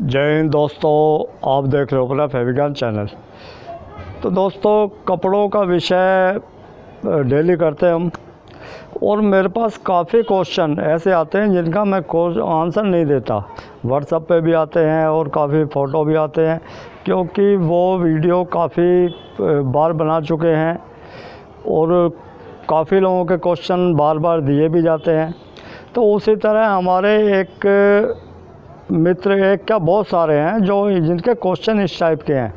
जय हिंद दोस्तों, आप देख रहे हो अपना फैविज्ञान चैनल। तो दोस्तों, कपड़ों का विषय डेली करते हैं हम, और मेरे पास काफ़ी क्वेश्चन ऐसे आते हैं जिनका मैं आंसर नहीं देता। व्हाट्सएप पे भी आते हैं और काफ़ी फ़ोटो भी आते हैं, क्योंकि वो वीडियो काफ़ी बार बना चुके हैं और काफ़ी लोगों के क्वेश्चन बार बार दिए भी जाते हैं। तो उसी तरह हमारे एक मित्र, एक क्या बहुत सारे हैं जो जिनके क्वेश्चन इस टाइप के हैं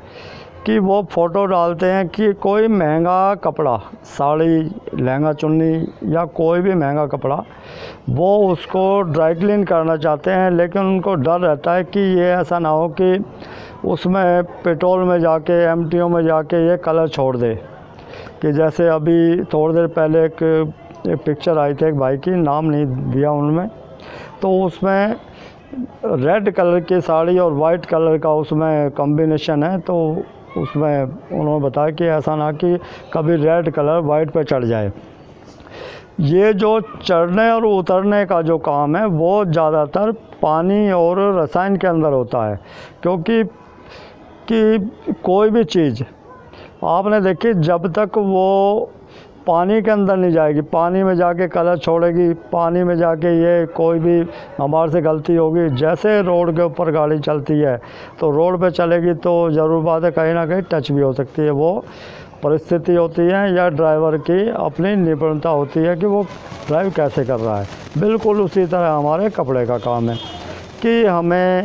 कि वो फ़ोटो डालते हैं कि कोई महंगा कपड़ा, साड़ी, लहंगा चुन्नी या कोई भी महंगा कपड़ा, वो उसको ड्राई क्लीन करना चाहते हैं, लेकिन उनको डर रहता है कि ये ऐसा ना हो कि उसमें पेट्रोल में जाके, एमटीओ में जाके ये कलर छोड़ दे। कि जैसे अभी थोड़ी देर पहले एक पिक्चर आई थी एक भाई की, नाम नहीं दिया उनमें, तो उसमें रेड कलर की साड़ी और वाइट कलर का उसमें कॉम्बिनेशन है। तो उसमें उन्होंने बताया कि ऐसा ना कि कभी रेड कलर वाइट पे चढ़ जाए। ये जो चढ़ने और उतरने का जो काम है वो ज़्यादातर पानी और रसायन के अंदर होता है, क्योंकि कोई भी चीज़ आपने देखी, जब तक वो पानी के अंदर नहीं जाएगी, पानी में जाके कलर छोड़ेगी, पानी में जाके ये कोई भी हमारे से गलती होगी। जैसे रोड के ऊपर गाड़ी चलती है तो रोड पे चलेगी तो ज़रूर बात है कहीं ना कहीं टच भी हो सकती है। वो परिस्थिति होती है या ड्राइवर की अपनी निपुणता होती है कि वो ड्राइव कैसे कर रहा है। बिल्कुल उसी तरह हमारे कपड़े का काम है कि हमें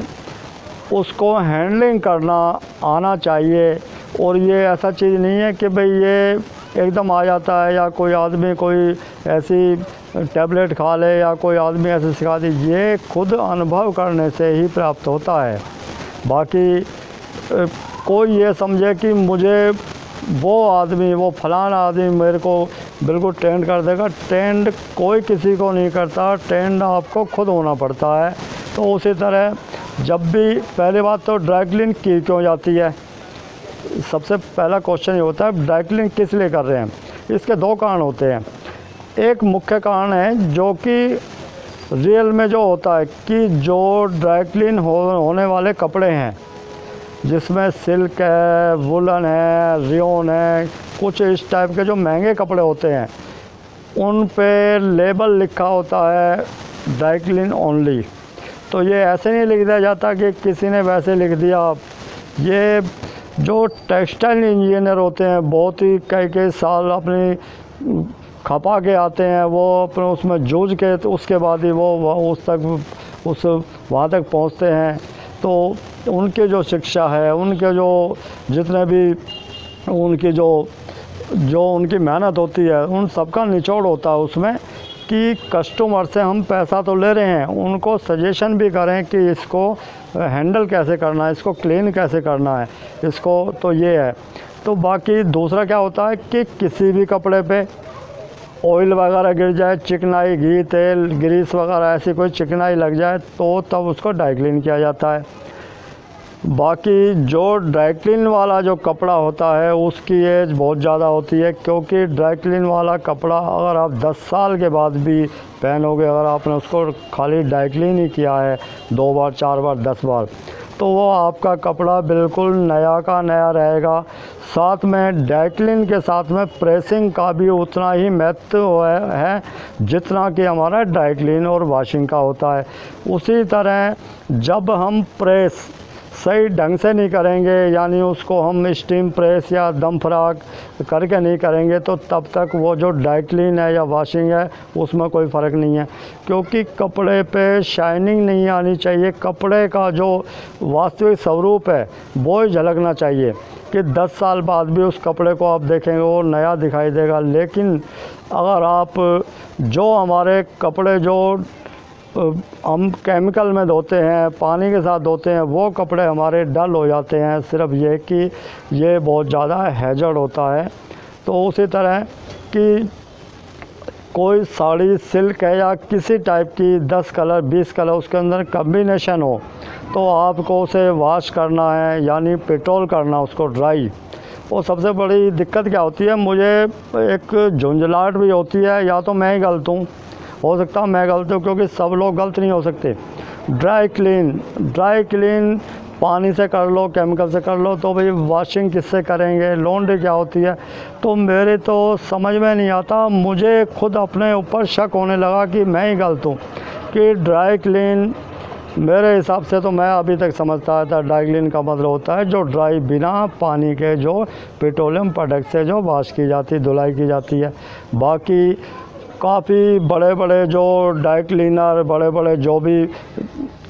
उसको हैंडलिंग करना आना चाहिए। और ये ऐसा चीज़ नहीं है कि भाई ये एकदम आ जाता है, या कोई आदमी कोई ऐसी टैबलेट खा ले या कोई आदमी ऐसे सिखा दे। ये खुद अनुभव करने से ही प्राप्त होता है। बाकी कोई ये समझे कि मुझे वो आदमी, वो फलाना आदमी मेरे को बिल्कुल ट्रेंड कर देगा, ट्रेंड कोई किसी को नहीं करता, ट्रेंड आपको खुद होना पड़ता है। तो उसी तरह जब भी, पहली बात तो ड्राई क्लीन की क्यों जाती है, सबसे पहला क्वेश्चन ये होता है ड्राई क्लीन किस लिए कर रहे हैं। इसके दो कारण होते हैं। एक मुख्य कारण है जो कि रियल में जो होता है कि जो ड्राई क्लीन होने वाले कपड़े हैं, जिसमें सिल्क है, वुलन है, रियोन है, कुछ इस टाइप के जो महंगे कपड़े होते हैं, उन पे लेबल लिखा होता है ड्राई क्लीन ओनली। तो ये ऐसे नहीं लिख दिया जाता कि किसी ने वैसे लिख दिया। ये जो टेक्सटाइल इंजीनियर होते हैं, बहुत ही कई साल अपनी खपा के आते हैं, वो अपने उसमें जूझ के, तो उसके बाद ही वो उस वहाँ तक पहुँचते हैं। तो उनकी जो शिक्षा है, उनके जो जितने भी उनकी जो उनकी मेहनत होती है, उन सबका निचोड़ होता है उसमें कि कस्टमर से हम पैसा तो ले रहे हैं, उनको सजेशन भी करें कि इसको हैंडल कैसे करना है, इसको क्लीन कैसे करना है, इसको। तो ये है। तो बाकी दूसरा क्या होता है कि किसी भी कपड़े पे ऑयल वगैरह गिर जाए, चिकनाई, घी, तेल, ग्रीस वगैरह ऐसी कोई चिकनाई लग जाए, तो तब उसको ड्राई क्लीन किया जाता है। बाकी जो ड्राई क्लीन वाला जो कपड़ा होता है उसकी एज बहुत ज़्यादा होती है, क्योंकि ड्राई क्लीन वाला कपड़ा अगर आप 10 साल के बाद भी पहनोगे, अगर आपने उसको खाली ड्राई क्लीन ही किया है 2 बार, 4 बार, 10 बार, तो वो आपका कपड़ा बिल्कुल नया का नया रहेगा। साथ में ड्राई क्लीन के साथ में प्रेसिंग का भी उतना ही महत्व है जितना कि हमारा ड्राई क्लीन और वॉशिंग का होता है। उसी तरह जब हम प्रेस सही ढंग से नहीं करेंगे, यानी उसको हम स्टीम प्रेस या दम फ्राक करके नहीं करेंगे, तो तब तक वो जो ड्राई क्लीन है या वॉशिंग है उसमें कोई फ़र्क नहीं है। क्योंकि कपड़े पे शाइनिंग नहीं आनी चाहिए, कपड़े का जो वास्तविक स्वरूप है वो ही झलकना चाहिए कि 10 साल बाद भी उस कपड़े को आप देखेंगे वो नया दिखाई देगा। लेकिन अगर आप जो हमारे कपड़े जो हम केमिकल में धोते हैं, पानी के साथ धोते हैं, वो कपड़े हमारे डल हो जाते हैं। सिर्फ ये कि ये बहुत ज़्यादा हैज़र्ड होता है। तो उसी तरह कि कोई साड़ी सिल्क है या किसी टाइप की 10 कलर 20 कलर उसके अंदर कम्बिनेशन हो, तो आपको उसे वॉश करना है, यानी पेट्रोल करना उसको ड्राई। और सबसे बड़ी दिक्कत क्या होती है, मुझे एक झुंझलाहट भी होती है, या तो मैं ही गलत हूँ, हो सकता है मैं गलत हूँ, क्योंकि सब लोग गलत नहीं हो सकते। ड्राई क्लीन पानी से कर लो, केमिकल से कर लो, तो भाई वॉशिंग किससे करेंगे, लॉन्ड्री क्या होती है। तो मेरे तो समझ में नहीं आता, मुझे खुद अपने ऊपर शक होने लगा कि मैं ही गलत हूँ कि ड्राई क्लीन, मेरे हिसाब से तो मैं अभी तक समझता था ड्राई क्लीन का मतलब होता है जो ड्राई बिना पानी के जो पेट्रोलियम प्रोडक्ट से जो वॉश की जाती है, धुलाई की जाती है। बाकी काफ़ी बड़े बड़े जो ड्राई क्लीनर, बड़े बड़े जो भी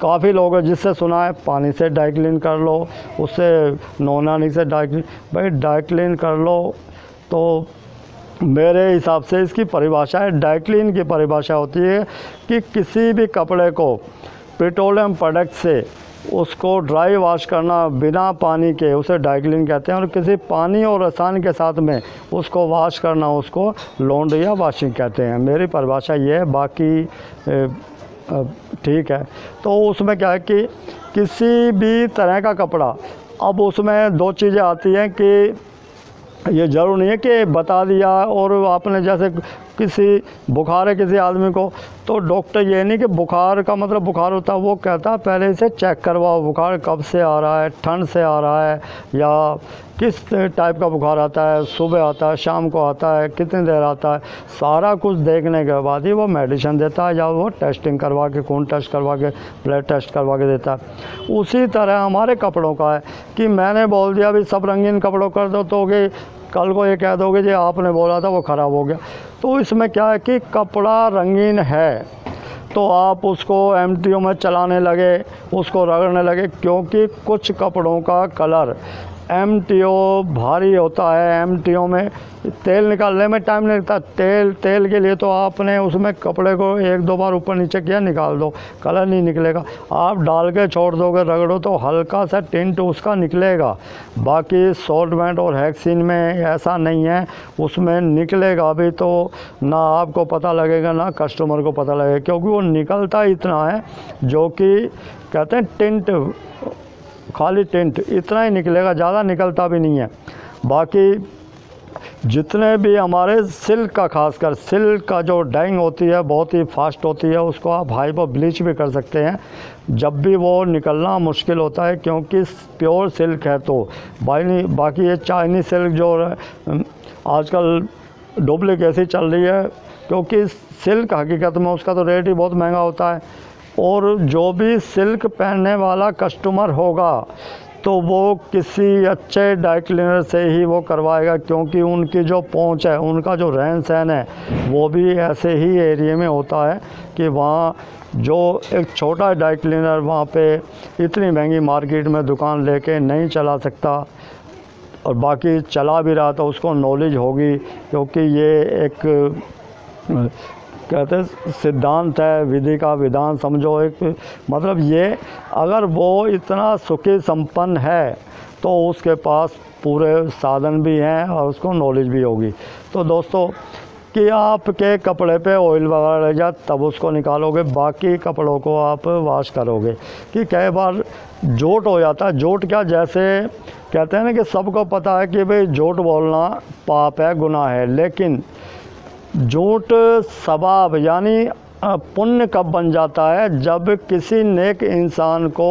काफ़ी लोग हैं जिससे सुना है पानी से ड्राई क्लीन कर लो, उससे नौनानी से ड्राई क्लीन, भाई ड्राई क्लीन कर लो। तो मेरे हिसाब से इसकी परिभाषा है, ड्राई क्लीन की परिभाषा होती है कि किसी भी कपड़े को पेट्रोलियम प्रोडक्ट से उसको ड्राई वॉश करना बिना पानी के, उसे ड्राई क्लीन कहते हैं। और किसी पानी और रसायन के साथ में उसको वॉश करना, उसको लॉन्ड्री या वॉशिंग कहते हैं। मेरी परिभाषा ये है, बाकी ठीक है। तो उसमें क्या है कि किसी भी तरह का कपड़ा, अब उसमें दो चीज़ें आती हैं कि ये ज़रूर नहीं है कि बता दिया और आपने जैसे किसी बुखार है किसी आदमी को, तो डॉक्टर ये नहीं कि बुखार का मतलब बुखार होता है, वो कहता है पहले इसे चेक करवाओ, बुखार कब से आ रहा है, ठंड से आ रहा है या किस टाइप का बुखार आता है, सुबह आता है, शाम को आता है, कितनी देर आता है, सारा कुछ देखने के बाद ही वो मेडिसिन देता है या वो टेस्टिंग करवा के, खून टेस्ट करवा के, ब्लड टेस्ट करवा के देता है। उसी तरह हमारे कपड़ों का है कि मैंने बोल दिया भी सब रंगीन कपड़ों कर दो, तो कि कल को ये कह दोगे जी आपने बोला था वो ख़राब हो गया। तो इसमें क्या है कि कपड़ा रंगीन है तो आप उसको एमटीओ में चलाने लगे, उसको रगड़ने लगे, क्योंकि कुछ कपड़ों का कलर एमटीओ भारी होता है, एमटीओ में तेल निकालने में टाइम नहीं लगता। तेल के लिए तो आपने उसमें कपड़े को एक दो बार ऊपर नीचे किया, निकाल दो, कलर नहीं निकलेगा। आप डाल के छोड़ दोगे, रगड़ो तो हल्का सा टिंट उसका निकलेगा। बाकी सॉल्वेंट और हेक्सिन में ऐसा नहीं है, उसमें निकलेगा भी तो ना आपको पता लगेगा ना कस्टमर को पता लगेगा, क्योंकि वो निकलता इतना है जो कि कहते हैं टिंट, खाली टिंट इतना ही निकलेगा, ज़्यादा निकलता भी नहीं है। बाकी जितने भी हमारे सिल्क का, खासकर सिल्क का जो डाइंग होती है बहुत ही फास्ट होती है, उसको आप हाइपर ब्लीच भी कर सकते हैं, जब भी वो निकलना मुश्किल होता है क्योंकि प्योर सिल्क है। तो बाकी ये चाइनीज सिल्क जो आजकल डुप्लीकेसी चल रही है, क्योंकि सिल्क हकीकत में उसका तो रेट ही बहुत महंगा होता है। और जो भी सिल्क पहनने वाला कस्टमर होगा तो वो किसी अच्छे ड्राई क्लीनर से ही वो करवाएगा, क्योंकि उनकी जो पहुंच है, उनका जो रहन सहन है वो भी ऐसे ही एरिया में होता है कि वहाँ जो एक छोटा ड्राई क्लीनर वहाँ पे इतनी महंगी मार्केट में दुकान लेके नहीं चला सकता, और बाकी चला भी रहा तो उसको नॉलेज होगी, क्योंकि ये एक कहते हैं सिद्धांत है, विधि का विधान समझो। एक मतलब ये अगर वो इतना सुखी संपन्न है तो उसके पास पूरे साधन भी हैं और उसको नॉलेज भी होगी। तो दोस्तों कि आपके कपड़े पे ऑयल वगैरह लग जाए तब उसको निकालोगे, बाकी कपड़ों को आप वॉश करोगे। कि कई बार जोट हो जाता है, जोट क्या, जैसे कहते हैं ना कि सबको पता है कि भाई जोट बोलना पाप है, गुनाह है, लेकिन जोट सवाब यानी पुण्य कब बन जाता है, जब किसी नेक इंसान को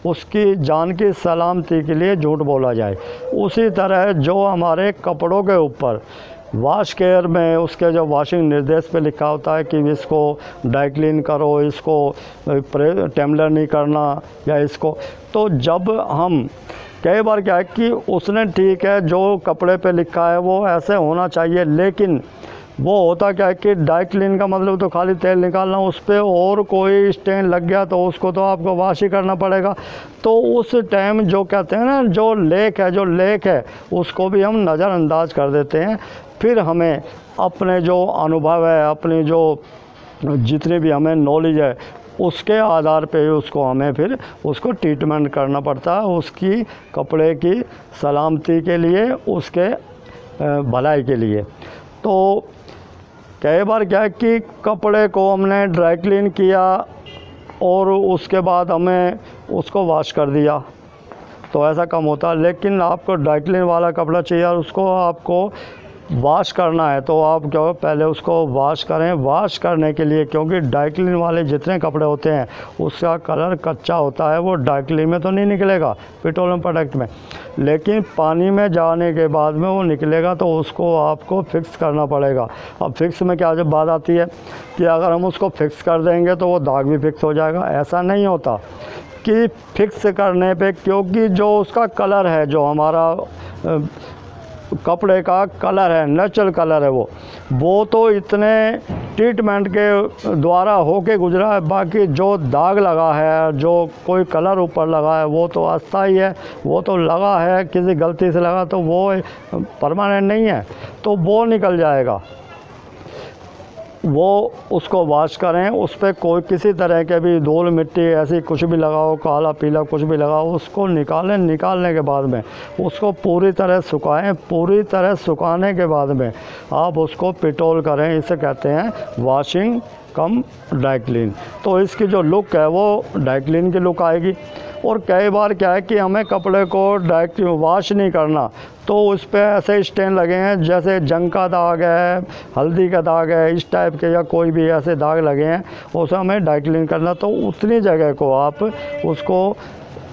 उसकी जान की सलामती के लिए झूठ बोला जाए। उसी तरह जो हमारे कपड़ों के ऊपर वॉश केयर में उसके जो वॉशिंग निर्देश पे लिखा होता है कि इसको ड्राई क्लीन करो, इसको टेम्बलर नहीं करना या इसको, तो जब हम कई बार क्या है कि उसने ठीक है जो कपड़े पे लिखा है वो ऐसे होना चाहिए, लेकिन वो होता क्या है कि ड्राई क्लीन का मतलब तो खाली तेल निकालना, उस पर और कोई स्टेन लग गया तो उसको तो आपको वॉश ही करना पड़ेगा। तो उस टाइम जो कहते हैं ना जो लेक है उसको भी हम नज़रअंदाज कर देते हैं। फिर हमें अपने जो अनुभव है, अपनी जो जितनी भी हमें नॉलेज है उसके आधार पे ही उसको हमें फिर उसको ट्रीटमेंट करना पड़ता है, उसकी कपड़े की सलामती के लिए, उसके भलाई के लिए। तो कई बार क्या है कि कपड़े को हमने ड्राई क्लीन किया और उसके बाद हमें उसको वॉश कर दिया तो ऐसा कम होता है, लेकिन आपको ड्राई क्लीन वाला कपड़ा चाहिए और उसको आपको वॉश करना है तो आप क्या पहले उसको वॉश करें। वॉश करने के लिए, क्योंकि ड्राई वाले जितने कपड़े होते हैं उसका कलर कच्चा होता है, वो ड्राई में तो नहीं निकलेगा पेट्रोलियम प्रोडक्ट में, लेकिन पानी में जाने के बाद में वो निकलेगा, तो उसको आपको फिक्स करना पड़ेगा। अब फिक्स में क्या जब बात आती है कि अगर हम उसको फिक्स कर देंगे तो वो दाग भी फिक्स हो जाएगा, ऐसा नहीं होता कि फिक्स करने पे, क्योंकि जो उसका कलर है, जो हमारा कपड़े का कलर है, नेचुरल कलर है, वो तो इतने ट्रीटमेंट के द्वारा होके गुजरा है। बाकी जो दाग लगा है, जो कोई कलर ऊपर लगा है, वो तो अस्थाई है, वो तो लगा है, किसी गलती से लगा तो वो परमानेंट नहीं है, तो वो निकल जाएगा। वो उसको वॉश करें, उस पर कोई किसी तरह के भी धूल मिट्टी ऐसी कुछ भी लगाओ, काला पीला कुछ भी लगाओ, उसको निकालें। निकालने के बाद में उसको पूरी तरह सुखाएं। पूरी तरह सुखाने के बाद में आप उसको पिटोल करें। इसे कहते हैं वॉशिंग कम ड्राई क्लीन। तो इसकी जो लुक है वो ड्राई क्लीन की लुक आएगी। और कई बार क्या है कि हमें कपड़े को डायरेक्ट वॉश नहीं करना, तो उस पर ऐसे स्टेन लगे हैं जैसे जंग का दाग है, हल्दी का दाग है, इस टाइप के, या कोई भी ऐसे दाग लगे हैं, उसे हमें ड्राई क्लीन करना। तो उतनी जगह को आप उसको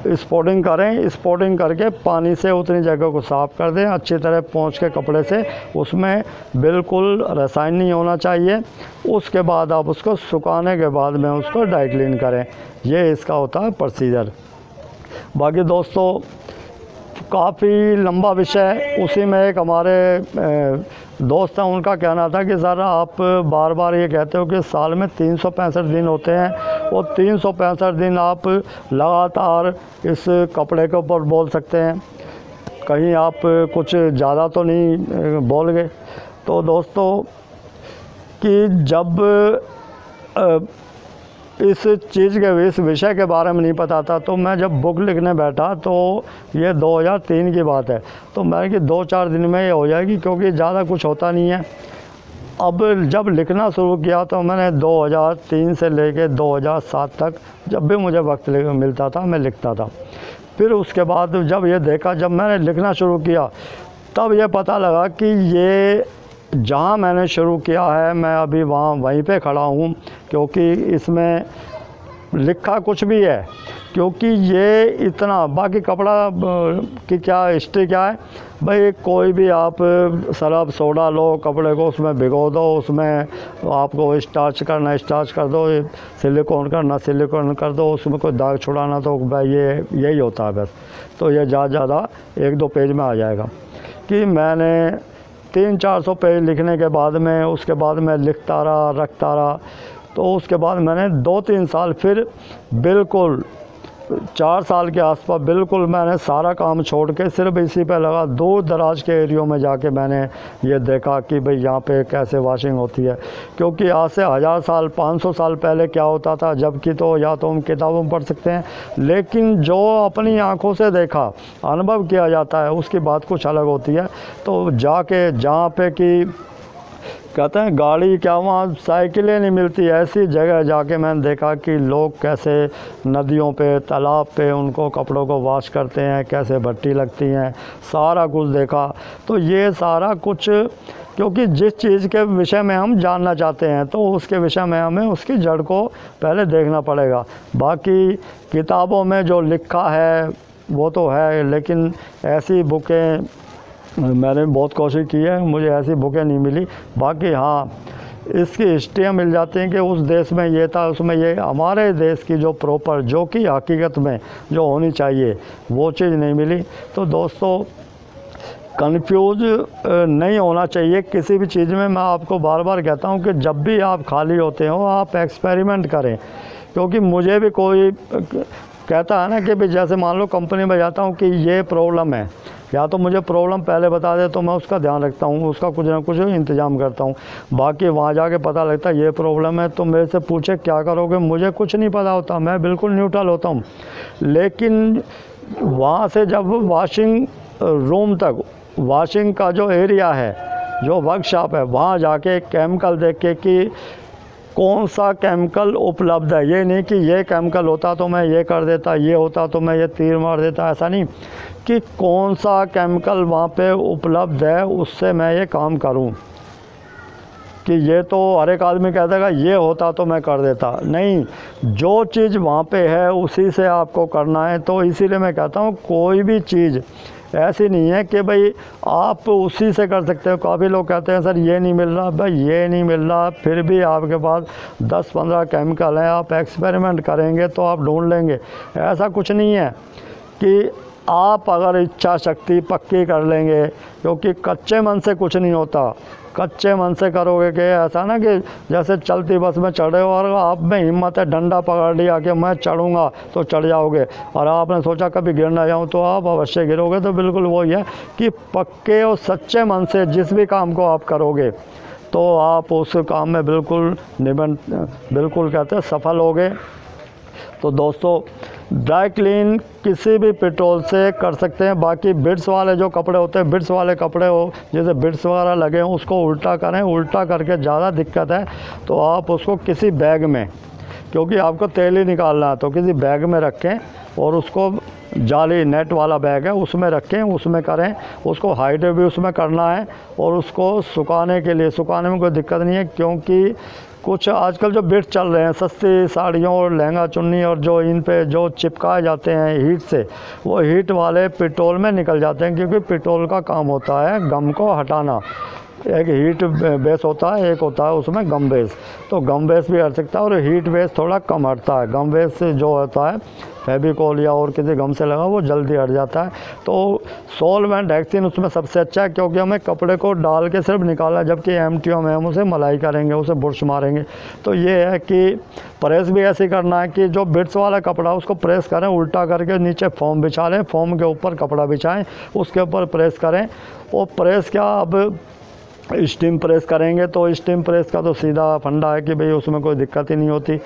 स्पॉटिंग करें। स्पॉटिंग करके पानी से उतनी जगह को साफ़ कर दें अच्छी तरह पोंछ के कपड़े से। उसमें बिल्कुल रसायन नहीं होना चाहिए। उसके बाद आप उसको सुखाने के बाद में उसको ड्राई क्लीन करें। ये इसका होता है प्रोसीजर। बाकी दोस्तों काफ़ी लंबा विषय है। उसी में एक हमारे दोस्त हैं, उनका कहना था कि सर आप बार बार ये कहते हो कि साल में 365 दिन होते हैं, और 365 दिन आप लगातार इस कपड़े के ऊपर बोल सकते हैं, कहीं आप कुछ ज़्यादा तो नहीं बोल गए। तो दोस्तों कि जब इस चीज़ के, इस विषय के बारे में नहीं पता था, तो मैं जब बुक लिखने बैठा तो ये 2003 की बात है, तो मैंने कि 2-4 दिन में ये हो जाएगी, क्योंकि ज़्यादा कुछ होता नहीं है। अब जब लिखना शुरू किया तो मैंने 2003 से लेके 2007 तक जब भी मुझे वक्त मिलता था मैं लिखता था। फिर उसके बाद जब ये देखा, जब मैंने लिखना शुरू किया, तब ये पता लगा कि ये जहाँ मैंने शुरू किया है मैं अभी वहीं पे खड़ा हूँ, क्योंकि इसमें लिखा कुछ भी है। क्योंकि ये इतना, बाकी कपड़ा की क्या हिस्ट्री क्या है भाई, कोई भी आप सरफ सोडा लो, कपड़े को उसमें भिगो दो, उसमें आपको स्टार्च करना स्टार्च कर दो, सिलिकॉन करना सिलिकॉन कर दो, उसमें कोई दाग छुड़ाना, तो भाई ये यही होता है बस। तो ये ज़्यादा 1-2 पेज में आ जाएगा। कि मैंने 300-400 पेज लिखने के बाद में, उसके बाद मैं लिखता रहा, रखता रहा। तो उसके बाद मैंने 2-3 साल, फिर बिल्कुल 4 साल के आसपास बिल्कुल मैंने सारा काम छोड़ के सिर्फ इसी पे लगा। दूर दराज के एरियो में जाके मैंने ये देखा कि भाई यहाँ पे कैसे वॉशिंग होती है। क्योंकि आज से 1000 साल 500 साल पहले क्या होता था, जबकि तो या तो हम किताबों में पढ़ सकते हैं, लेकिन जो अपनी आँखों से देखा, अनुभव किया जाता है, उसकी बात कुछ अलग होती है। तो जाके जहाँ पे कि कहते हैं गाड़ी क्या, वहाँ साइकिलें नहीं मिलती, ऐसी जगह जाके मैंने देखा कि लोग कैसे नदियों पे, तालाब पे उनको कपड़ों को वॉश करते हैं, कैसे भट्टी लगती हैं, सारा कुछ देखा। तो ये सारा कुछ, क्योंकि जिस चीज़ के विषय में हम जानना चाहते हैं तो उसके विषय में हमें उसकी जड़ को पहले देखना पड़ेगा। बाकी किताबों में जो लिखा है वो तो है, लेकिन ऐसी बुकें मैंने बहुत कोशिश की है, मुझे ऐसी बुकें नहीं मिली। बाकी हाँ, इसकी हिस्ट्रियाँ मिल जाती हैं कि उस देश में ये था, उसमें ये। हमारे देश की जो प्रॉपर, जो कि हकीकत में जो होनी चाहिए, वो चीज़ नहीं मिली। तो दोस्तों कंफ्यूज नहीं होना चाहिए किसी भी चीज़ में। मैं आपको बार बार कहता हूँ कि जब भी आप खाली होते हो आप एक्सपेरिमेंट करें। क्योंकि मुझे भी कोई कहता है ना कि भाई, जैसे मान लो कंपनी में जाता हूँ कि ये प्रॉब्लम है, या तो मुझे प्रॉब्लम पहले बता दे तो मैं उसका ध्यान रखता हूँ, उसका कुछ ना कुछ इंतज़ाम करता हूँ। बाकी वहाँ जाके पता लगता है ये प्रॉब्लम है, तो मेरे से पूछे क्या करोगे, मुझे कुछ नहीं पता होता, मैं बिल्कुल न्यूट्रल होता हूँ। लेकिन वहाँ से जब वॉशिंग रूम तक, वॉशिंग का जो एरिया है, जो वर्कशॉप है, वहाँ जाके केमिकल देख के कि कौन सा केमिकल उपलब्ध है। ये नहीं कि ये केमिकल होता तो मैं ये कर देता, ये होता तो मैं ये तीर मार देता, ऐसा नहीं कि कौन सा केमिकल वहाँ पे उपलब्ध है उससे मैं ये काम करूँ। कि ये तो हर एक आदमी कहता है ये होता तो मैं कर देता, नहीं, जो चीज़ वहाँ पे है उसी से आपको करना है। तो इसीलिए मैं कहता हूँ कोई भी चीज़ ऐसी नहीं है कि भाई आप उसी से कर सकते हो। काफ़ी लोग कहते हैं सर ये नहीं मिल रहा, भाई ये नहीं मिल रहा, फिर भी आपके पास 10-15 केमिकल हैं, आप एक्सपेरिमेंट करेंगे तो आप ढूंढ लेंगे। ऐसा कुछ नहीं है कि आप अगर इच्छा शक्ति पक्की कर लेंगे, क्योंकि कच्चे मन से कुछ नहीं होता। कच्चे मन से करोगे कि ऐसा ना कि जैसे चलती बस में चढ़े हो और आप में हिम्मत है, डंडा पकड़ लिया कि मैं चढ़ूँगा तो चढ़ जाओगे, और आपने सोचा कभी गिर ना जाऊँ तो आप अवश्य गिरोगे। तो बिल्कुल वही है कि पक्के और सच्चे मन से जिस भी काम को आप करोगे तो आप उस काम में बिल्कुल कहते हैं सफल होगे। तो दोस्तों ड्राई क्लीन किसी भी पेट्रोल से कर सकते हैं। बाकी बिट्स वाले जो कपड़े होते हैं, बिट्स वाले कपड़े हो जैसे बिट्स वगैरह लगे हों, उसको उल्टा करें। उल्टा करके ज़्यादा दिक्कत है तो आप उसको किसी बैग में, क्योंकि आपको तेल ही निकालना है, तो किसी बैग में रखें और उसको जाली नेट वाला बैग है उसमें रखें, उसमें करें। उसको हाइड भी उसमें करना है और उसको सुखाने के लिए, सुखाने में कोई दिक्कत नहीं है, क्योंकि कुछ आजकल जो बिट्स चल रहे हैं सस्ती साड़ियों और लहंगा चुन्नी और जो इन पे जो चिपकाए जाते हैं हीट से, वो हीट वाले पेट्रोल में निकल जाते हैं। क्योंकि पेट्रोल का काम होता है गम को हटाना। एक हीट बेस होता है, एक होता है उसमें गम बेस। तो गम बेस भी हट सकता है और हीट बेस थोड़ा कम हटता है। गम बेस जो होता है फेविकोल या और किसी गम से लगा वो जल्दी हट जाता है। तो सॉल्वेंट हेक्सिन उसमें सबसे अच्छा है, क्योंकि हमें कपड़े को डाल के सिर्फ निकालना है, जबकि एमटीओ में हम उसे मलाई करेंगे, उसे बुरश मारेंगे। तो ये है कि प्रेस भी ऐसे करना है कि जो बिट्स वाला कपड़ा उसको प्रेस करें, उल्टा करके नीचे फोम बिछा लें, फोम के ऊपर कपड़ा बिछाएं, उसके ऊपर प्रेस करें। और प्रेस क्या, अब स्टीम प्रेस करेंगे तो स्टीम प्रेस का तो सीधा फंडा है कि भाई उसमें कोई दिक्कत ही नहीं होती,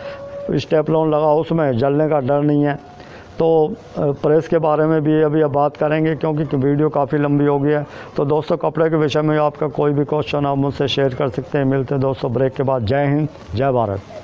स्टेपलॉन लगा उसमें जलने का डर नहीं है। तो प्रेस के बारे में भी अभी अब बात करेंगे, क्योंकि वीडियो काफ़ी लंबी हो गई है। तो दोस्तों कपड़े के विषय में आपका कोई भी क्वेश्चन आप मुझसे शेयर कर सकते हैं। मिलते हैं दोस्तों ब्रेक के बाद। जय हिंद, जय भारत।